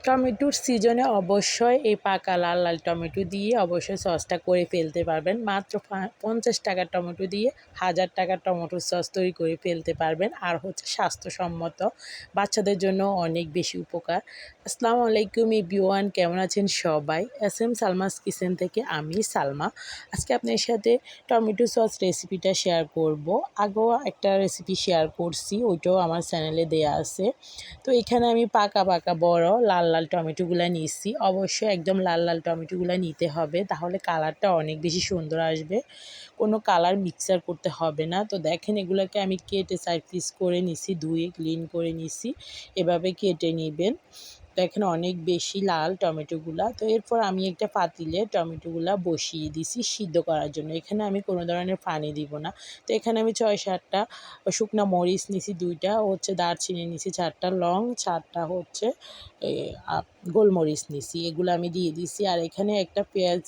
টমেটোর সিজনে অবশ্যই এই পাকা লাল লাল টমেটো দিয়ে অবশ্যই সসটা করে ফেলতে পারবেন। মাত্র 50 টাকার টমেটো দিয়ে 1000 টাকার টমেটোর সস তৈরি করে ফেলতে পারবেন। আর হচ্ছে স্বাস্থ্যসম্মত, বাচ্চাদের জন্য অনেক বেশি উপকার। আসসালামু আলাইকুম এভরিওয়ান, কেমন আছেন সবাই? SM সালমাস কিচেন থেকে আমি সালমা। আজকে আপনার সাথে টমেটো সস রেসিপিটা শেয়ার করব। আগেও একটা রেসিপি শেয়ার করছি, ওইটাও আমার চ্যানেলে দেয়া আছে। তো এখানে আমি পাকা পাকা বড় লাল লাল টমেটোগুলো নিয়েছি। অবশ্যই একদম লাল লাল টমেটোগুলো নিতে হবে, তাহলে কালারটা অনেক বেশি সুন্দর আসবে। কোনো কালার মিক্সার করতে হবে না। তো দেখেন এগুলোকে আমি কেটে 4 পিস করে নিছি, ধুয়ে ক্লিন করে নিছি। এভাবে কেটে নেবেন। দেখেন অনেক বেশি লাল টমেটোগুলা। তো এরপর আমি একটা পাতিলে টমেটোগুলা বসিয়ে দিছি সিদ্ধ করার জন্য। এখানে আমি কোনো ধরনের পানি দিব না। তো এখানে আমি 6-7টা শুকনা মরিচ নিছি, 2টা হচ্ছে দারচিনি নিছি, 4টা লং, 4টা হচ্ছে গোলমরিচ নিছি। এগুলো আমি দিয়ে দিছি। আর এখানে একটা পেঁয়াজ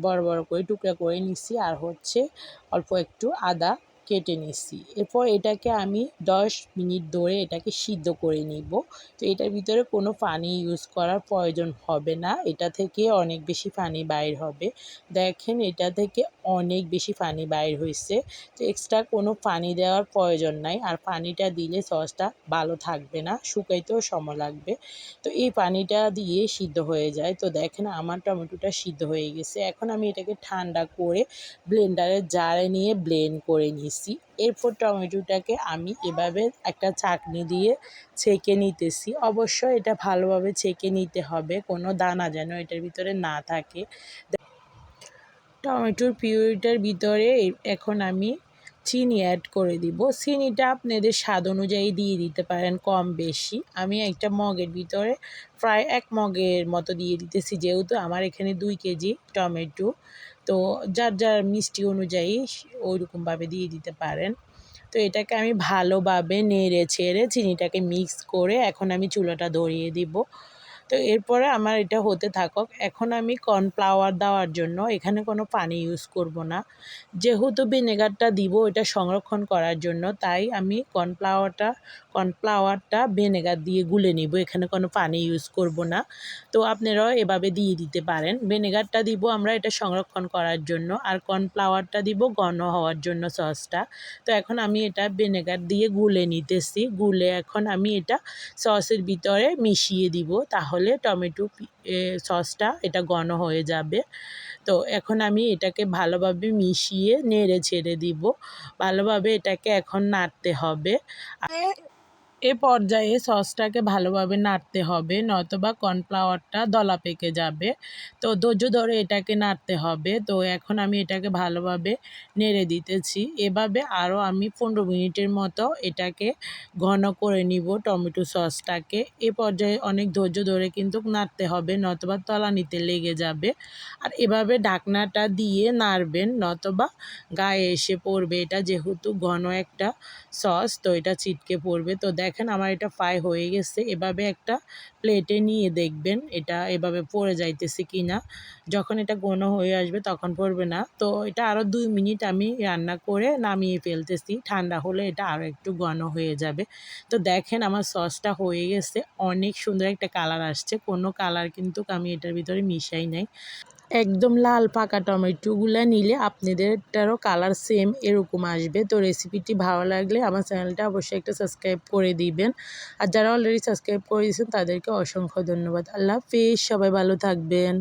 বড় বড় করে টুকরা করে নিছি, আর হচ্ছে অল্প একটু আদা কেটে নিছি। এরপর এটাকে আমি 10 মিনিট ধরে এটাকে সিদ্ধ করে নিব। তো এটার ভিতরে কোনো পানি ইউজ করার প্রয়োজন হবে না, এটা থেকে অনেক বেশি পানি বাইর হবে। দেখেন এটা থেকে অনেক বেশি পানি বাইর হয়েছে। তো এক্সট্রা কোনো পানি দেওয়ার প্রয়োজন নাই। আর পানিটা দিলে সসটা ভালো থাকবে না, শুকাইতেও সময় লাগবে। তো এই পানিটা দিয়ে সিদ্ধ হয়ে যায়। তো দেখেন আমার টমেটোটা সিদ্ধ হয়ে গেছে। এখন আমি এটাকে ঠান্ডা করে ব্লেন্ডারের জারে নিয়ে ব্লেন্ড করে নিছি। এরপর টমেটোটাকে আমি এভাবে একটা চাটনি দিয়ে ছেঁকে নিতেছি। অবশ্যই এটা ভালোভাবে ছেঁকে নিতে হবে, কোনো দানা যেন এটার ভিতরে না থাকে। টমেটোর পিউরিটার ভিতরে এখন আমি চিনি অ্যাড করে দিব। চিনিটা আপনাদের স্বাদ অনুযায়ী দিয়ে দিতে পারেন, কম বেশি। আমি একটা মগের ভিতরে প্রায় 1 মগের মতো দিয়ে দিতেছি, যেহেতু আমার এখানে 2 কেজি টমেটো। তো যার যার মিষ্টি অনুযায়ী ওইরকমভাবে দিয়ে দিতে পারেন। তো এটাকে আমি ভালোভাবে নেড়ে ছেড়ে চিনিটাকে মিক্স করে এখন আমি চুলাটা ধরিয়ে দিব। তো এরপরে আমার এটা হতে থাকুক। এখন আমি কর্নফ্লাওয়ার দেওয়ার জন্য এখানে কোনো পানি ইউজ করব না, যেহেতু ভিনেগারটা দিব এটা সংরক্ষণ করার জন্য, তাই আমি কর্নফ্লাওয়ারটা ভিনেগার দিয়ে গুলে নিব। এখানে কোনো পানি ইউজ করব না। তো আপনারাও এভাবে দিয়ে দিতে পারেন। ভিনেগারটা দিব আমরা এটা সংরক্ষণ করার জন্য, আর কর্নফ্লাওয়ারটা দিব ঘন হওয়ার জন্য সসটা। তো এখন আমি এটা ভিনেগার দিয়ে গুলে নিতেছি। গুলে এখন আমি এটা সসের ভিতরে মিশিয়ে দিব, তাহলে টমেটো সসটা এটা ঘন হয়ে যাবে। তো এখন আমি এটাকে ভালোভাবে মিশিয়ে নেড়ে ছেড়ে দিব। ভালোভাবে এটাকে এখন নাড়তে হবে। এ পর্যায়ে সসটাকে ভালোভাবে নাড়তে হবে, নয়তোবা কর্নফ্লাওয়ারটা দলা পেকে যাবে। তো ধৈর্য ধরে এটাকে নাড়তে হবে। তো এখন আমি এটাকে ভালোভাবে নেড়ে দিতেছি। এভাবে আরও আমি 15 মিনিটের মতো এটাকে ঘন করে নিব টমেটো সসটাকে। এ পর্যায়ে অনেক ধৈর্য ধরে কিন্তু নাড়তে হবে, নয়তোবা তলানিতে লেগে যাবে। আর এভাবে ঢাকনাটা দিয়ে নাড়বেন, নয়তোবা গায়ে এসে পড়বে। এটা যেহেতু ঘন একটা সস, তো এটা ছিটকে পড়বে। তো দেখেন আমার এটা ফ্রাই হয়ে গেছে। এভাবে একটা প্লেটে নিয়ে দেখবেন এটা এভাবে পড়ে যাইতেছে কি না। যখন এটা ঘন হয়ে আসবে তখন পড়বে না। তো এটা আরও 2 মিনিট আমি রান্না করে নামিয়ে ফেলতেছি। ঠান্ডা হলে এটা আরও একটু ঘন হয়ে যাবে। তো দেখেন আমার সসটা হয়ে গেছে, অনেক সুন্দর একটা কালার আসছে। কোনো কালার কিন্তু আমি এটার ভিতরে মিশাই নাই। একদম লাল পাকা টমেটোগুলো নিলে আপনাদেরটারও কালার সেম এরকম আসবে। তো রেসিপিটি ভালো লাগলে আমার চ্যানেলটা অবশ্যই একটা সাবস্ক্রাইব করে দিবেন। আর যারা অলরেডি সাবস্ক্রাইব করে দিয়েছেন তাদেরকে অসংখ্য ধন্যবাদ। আল্লাহ হাফেজ, সবাই ভালো থাকবেন।